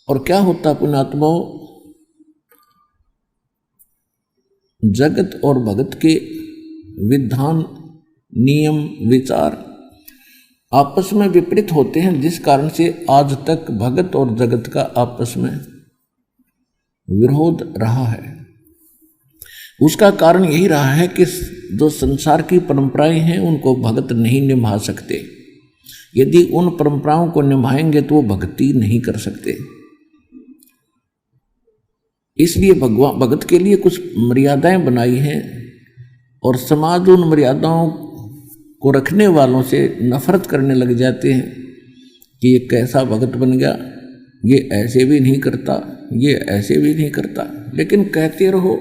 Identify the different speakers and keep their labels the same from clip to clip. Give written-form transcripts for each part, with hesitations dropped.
Speaker 1: और क्या होता पुण्यात्माओं, जगत और भगत के विधान, नियम, विचार आपस में विपरीत होते हैं, जिस कारण से आज तक भगत और जगत का आपस में विरोध रहा है। उसका कारण यही रहा है कि जो संसार की परंपराएं हैं उनको भगत नहीं निभा सकते। यदि उन परंपराओं को निभाएंगे तो वो भक्ति नहीं कर सकते। इसलिए भगत के लिए कुछ मर्यादाएं बनाई हैं और समाज उन मर्यादाओं को रखने वालों से नफरत करने लग जाते हैं कि ये कैसा भगत बन गया, ये ऐसे भी नहीं करता, ये ऐसे भी नहीं करता। लेकिन कहते रहो,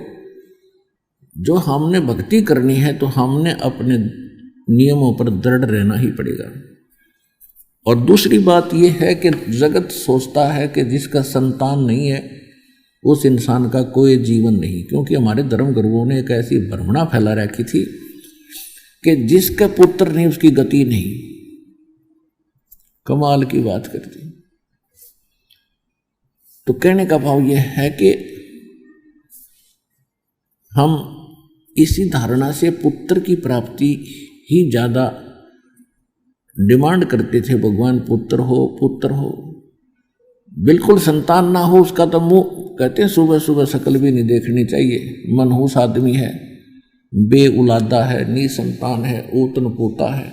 Speaker 1: जो हमने भक्ति करनी है तो हमने अपने नियमों पर दृढ़ रहना ही पड़ेगा। और दूसरी बात यह है कि जगत सोचता है कि जिसका संतान नहीं है उस इंसान का कोई जीवन नहीं, क्योंकि हमारे धर्म गुरुओं ने एक ऐसी भ्रमणा फैला रखी थी कि जिसका पुत्र नहीं उसकी गति नहीं। कमाल की बात करती। तो कहने का भाव यह है कि हम इसी धारणा से पुत्र की प्राप्ति ही ज्यादा डिमांड करते थे। भगवान पुत्र हो, पुत्र हो। बिल्कुल संतान ना हो उसका तो मुंह, कहते हैं सुबह सुबह शकल भी नहीं देखनी चाहिए। मनहूस आदमी है, बे औलादा है, निसंतान है, ऊतन पोता है।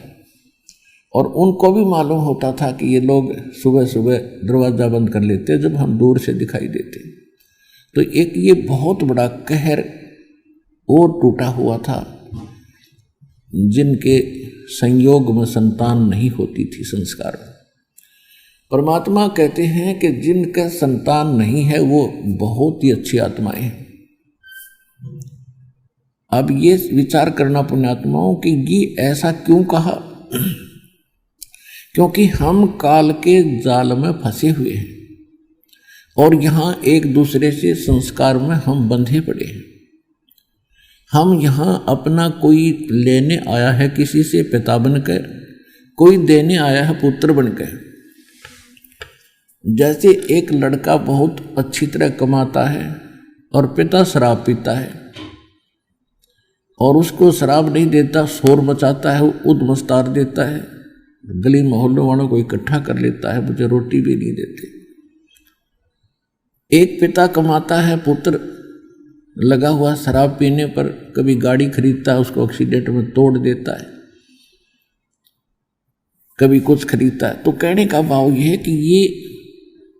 Speaker 1: और उनको भी मालूम होता था कि ये लोग सुबह सुबह दरवाजा बंद कर लेते जब हम दूर से दिखाई देते। तो एक ये बहुत बड़ा कहर और टूटा हुआ था, जिनके संयोग में संतान नहीं होती थी संस्कार में। परमात्मा कहते हैं कि जिनका संतान नहीं है वो बहुत ही अच्छी आत्माएं हैं। अब ये विचार करना पुण्यात्माओं कि ये ऐसा क्यों कहा, क्योंकि हम काल के जाल में फंसे हुए हैं और यहाँ एक दूसरे से संस्कार में हम बंधे पड़े हैं। हम यहाँ अपना कोई लेने आया है किसी से पिता बनकर, कोई देने आया है पुत्र बनकर। जैसे एक लड़का बहुत अच्छी तरह कमाता है और पिता शराब पीता है और उसको शराब नहीं देता, शोर मचाता है, उद्मस्तार देता है, गली मोहल्लों वालों को इकट्ठा कर लेता है, मुझे रोटी भी नहीं देते। एक पिता कमाता है, पुत्र लगा हुआ शराब पीने पर, कभी गाड़ी खरीदता है उसको एक्सीडेंट में तोड़ देता है, कभी कुछ खरीदता है। तो कहने का भाव यह है कि ये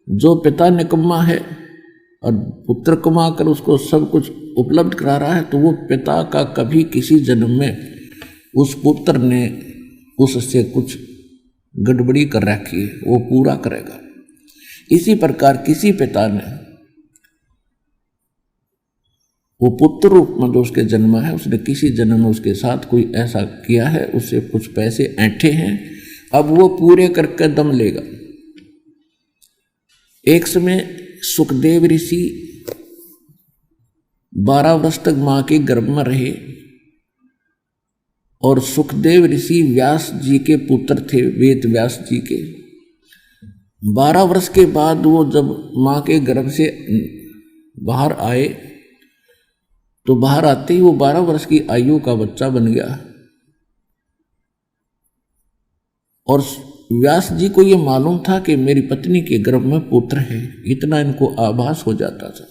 Speaker 1: जो पिता निकम्मा है और पुत्र कमा कर उसको सब कुछ उपलब्ध करा रहा है, तो वो पिता का कभी किसी जन्म में उस पुत्र ने उससे कुछ गड़बड़ी कर रखी है, वो पूरा करेगा। इसी प्रकार किसी पिता ने वो पुत्र रूप में जो उसके जन्म है, उसने किसी जन्म में उसके साथ कोई ऐसा किया है, उससे कुछ पैसे ऐंठे हैं, अब वो पूरे करके दम लेगा। एक समय सुखदेव ऋषि 12 वर्ष तक मां के गर्भ में रहे और सुखदेव ऋषि व्यास जी के पुत्र थे, वेद व्यास जी के। 12 वर्ष के बाद वो जब मां के गर्भ से बाहर आए तो बाहर आते ही वो 12 वर्ष की आयु का बच्चा बन गया। और व्यास जी को ये मालूम था कि मेरी पत्नी के गर्भ में पुत्र है, इतना इनको आभास हो जाता था।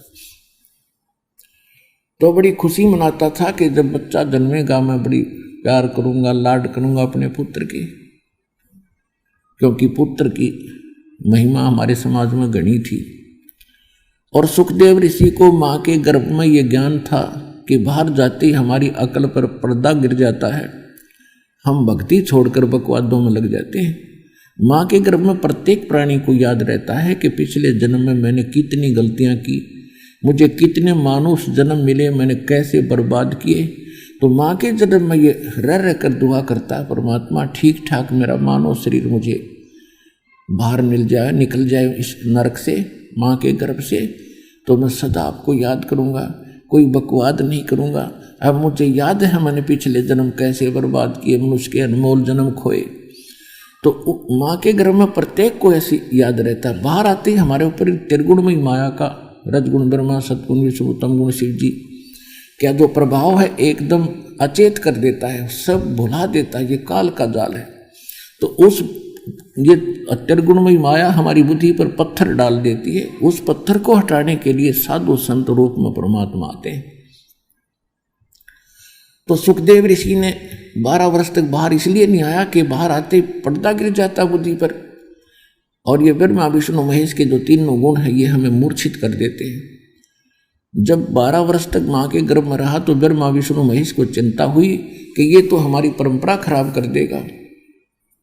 Speaker 1: तो बड़ी खुशी मनाता था कि जब बच्चा जन्मेगा मैं बड़ी प्यार करूंगा, लाड करूंगा अपने पुत्र की, क्योंकि पुत्र की महिमा हमारे समाज में गणी थी। और सुखदेव ऋषि को मां के गर्भ में ये ज्ञान था कि बाहर जाते ही हमारी अकल पर पर्दा गिर जाता है, हम भक्ति छोड़कर बकवादों में लग जाते हैं। मां के गर्भ में प्रत्येक प्राणी को याद रहता है कि पिछले जन्म में मैंने कितनी गलतियां की, मुझे कितने मानुष जन्म मिले, मैंने कैसे बर्बाद किए। तो मां के जन्म में ये रह कर दुआ करता है, परमात्मा ठीक ठाक मेरा मानव शरीर मुझे बाहर मिल जाए, निकल जाए इस नरक से, मां के गर्भ से, तो मैं सदा आपको याद करूंगा, कोई बकवाद नहीं करूंगा। अब मुझे याद है मैंने पिछले जन्म कैसे बर्बाद किए, मनुष्य के अनमोल जन्म खोए। तो माँ के गर्भ में प्रत्येक को ऐसी याद रहता है। बाहर आते ही हमारे ऊपर त्रिगुणमयी माया का, रजगुण ब्रह्मा, सतगुण विष्णु, तम गुण शिव जी क्या जो प्रभाव है एकदम अचेत कर देता है, सब भुला देता है। ये काल का जाल है। तो उस ये त्रिगुणमयी माया हमारी बुद्धि पर पत्थर डाल देती है। उस पत्थर को हटाने के लिए साधु संत रूप में परमात्मा आते हैं। तो सुखदेव ऋषि ने 12 वर्ष तक बाहर इसलिए नहीं आया कि बाहर आते पर्दा गिर जाता बुद्धि पर, और ये ब्रह्मा विष्णु महेश के जो तीनों गुण हैं ये हमें मूर्छित कर देते हैं। जब 12 वर्ष तक माँ के गर्भ में रहा तो ब्रह्मा विष्णु महेश को चिंता हुई कि ये तो हमारी परंपरा खराब कर देगा।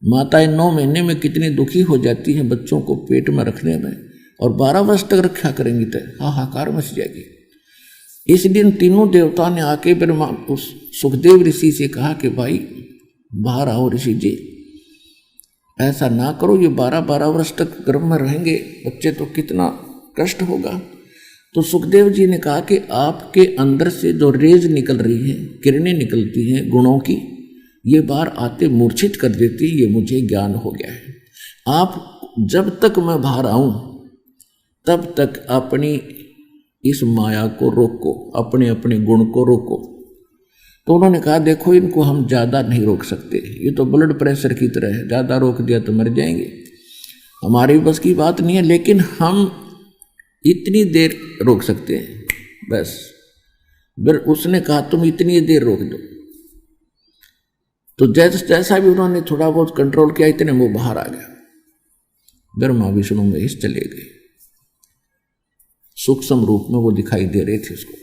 Speaker 1: माताएं 9 महीने में कितनी दुखी हो जाती हैं बच्चों को पेट में रखने में, और 12 वर्ष तक रक्षा करेंगी तो हाहाकार मच जाएगी। इस दिन तीनों देवता ने आके ब्रह्मा उस सुखदेव ऋषि से कहा कि भाई बाहर आओ ऋषि जी, ऐसा ना करो, ये 12-12 वर्ष तक गर्भ में रहेंगे बच्चे तो कितना कष्ट होगा। तो सुखदेव जी ने कहा कि आपके अंदर से जो रेज निकल रही हैं, किरणें निकलती हैं गुणों की, ये बाहर आते मूर्छित कर देती, ये मुझे ज्ञान हो गया है। आप जब तक मैं बाहर आऊं तब तक अपनी इस माया को रोको, अपने अपने गुण को रोको। तो उन्होंने कहा देखो इनको हम ज़्यादा नहीं रोक सकते, ये तो ब्लड प्रेशर की तरह है, ज़्यादा रोक दिया तो मर जाएंगे, हमारी बस की बात नहीं है, लेकिन हम इतनी देर रोक सकते हैं बस। फिर उसने कहा तुम इतनी देर रोक दो। तो जैसा भी उन्होंने थोड़ा बहुत कंट्रोल किया, इतने वो बाहर आ गया। ब्रह्मा विष्णु महेश चले गए, सूक्ष्म रूप में वो दिखाई दे रहे थे उसको।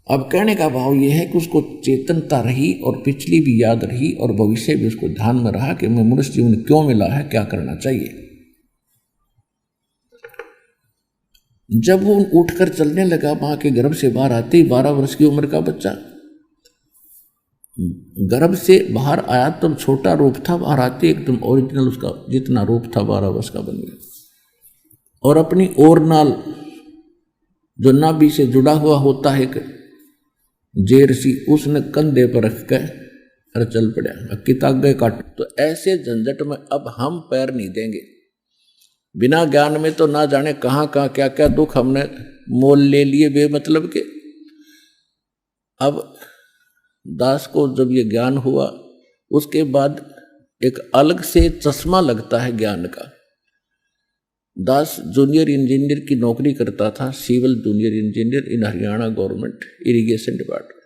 Speaker 1: अब कहने का भाव ये है कि उसको चेतनता रही और पिछली भी याद रही और भविष्य भी उसको ध्यान में रहा कि मैं मनुष्य जीवन क्यों मिला है, क्या करना चाहिए। जब वो उठकर चलने लगा, मां के गर्भ से बाहर आते ही 12 वर्ष की उम्र का बच्चा गर्भ से बाहर आया, तब छोटा रूप था, बाहर आते एकदम ओरिजिनल उसका जितना रूप था 12 वर्ष का बन गया। और अपनी ओर नाल जो नाभि से जुड़ा हुआ होता है जेर सी, उसने कंधे पर रख कर अरे चल पड़ा, किताबें काट। तो ऐसे झंझट में अब हम पैर नहीं देंगे। बिना ज्ञान में तो ना जाने कहाँ कहाँ क्या क्या दुख हमने मोल ले लिए बेमतलब के। अब दास को जब ये ज्ञान हुआ उसके बाद एक अलग से चश्मा लगता है ज्ञान का। दास जूनियर इंजीनियर की नौकरी करता था, civil junior engineer in Haryana government irrigation department.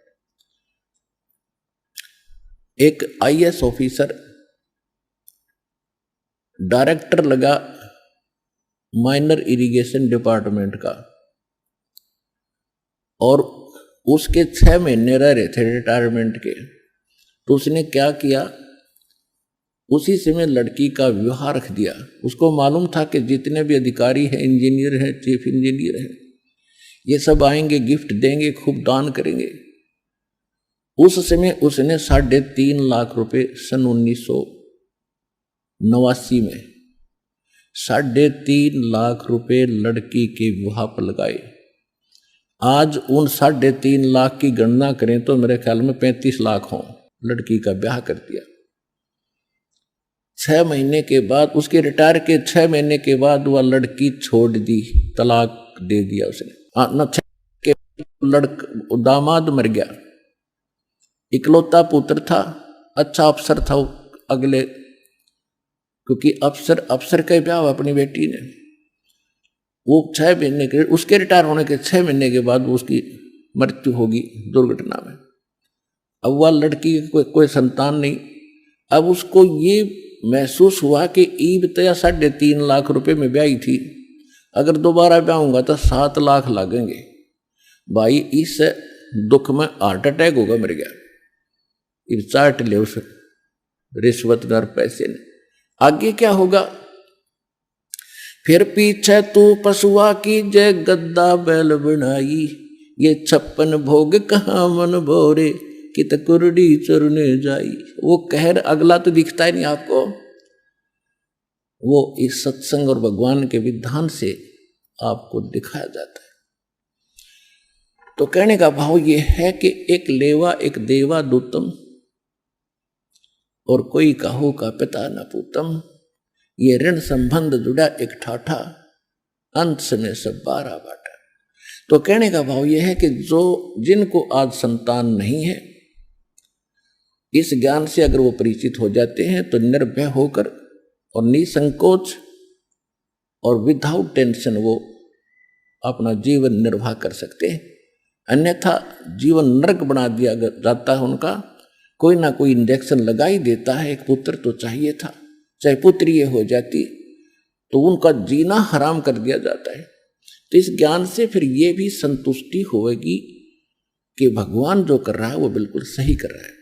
Speaker 1: एक आईएएस ऑफिसर डायरेक्टर लगा माइनर इरिगेशन डिपार्टमेंट का, और उसके 6 महीने रह रहे थे रिटायरमेंट के। तो उसने क्या किया, उसी समय लड़की का विवाह रख दिया। उसको मालूम था कि जितने भी अधिकारी हैं, इंजीनियर हैं, चीफ इंजीनियर हैं, ये सब आएंगे, गिफ्ट देंगे, खूब दान करेंगे। उस समय उसने 3.5 लाख रुपए सन 1989 में 3.5 लाख रुपए लड़की के विवाह पर लगाए। आज उन 3.5 लाख की गणना करें तो मेरे ख्याल में 35 लाख हों। लड़की का ब्याह कर दिया। 6 महीने के बाद, उसके रिटायर के 6 महीने के बाद वह लड़की छोड़ दी, तलाक दे दिया उसने। न 6 के दामाद मर गया, इकलौता पुत्र था, अच्छा अफसर था वो अगले, क्योंकि अफसर का ब्याह अपनी बेटी ने। वो 6 महीने के, उसके रिटायर होने के 6 महीने के बाद उसकी मृत्यु होगी दुर्घटना में। अब वह लड़की कोई संतान नहीं। अब उसको ये महसूस हुआ कि ईब तया 3.5 लाख रुपए में ब्याही थी, अगर दोबारा ब्याहूंगा तो 7 लाख लगेंगे। भाई इस दुख में हार्ट अटैक होगा, मर गया। ये चाट ले उस रिश्वतदार पैसे ने। आगे क्या होगा, फिर पीछे तू पशुआ की जय गद्दा बैल बनाई, ये 56 भोग कहाँ मन भोरे, कित कुरडी चरने जाई। वो कहर अगला तो दिखता ही नहीं आपको, वो इस सत्संग और भगवान के विधान से आपको दिखाया जाता है। तो कहने का भाव ये है कि एक लेवा एक देवा दूतम, और कोई काहू का पिता न पूतम, ये ऋण संबंध जुड़ा एक ठाठा, अंत समय सब बारह बाटा। तो कहने का भाव यह है कि जो जिनको आज संतान नहीं है, इस ज्ञान से अगर वो परिचित हो जाते हैं तो निर्भय होकर और निसंकोच और विदाउट टेंशन वो अपना जीवन निर्वाह कर सकते हैं। अन्यथा जीवन नरक बना दिया जाता है उनका। कोई ना कोई इंजेक्शन लगा ही देता है, एक पुत्र तो चाहिए था, चाहे पुत्री ये हो जाती तो उनका जीना हराम कर दिया जाता है। तो इस ज्ञान से फिर ये भी संतुष्टि होगी कि भगवान जो कर रहा है वो बिल्कुल सही कर रहा है।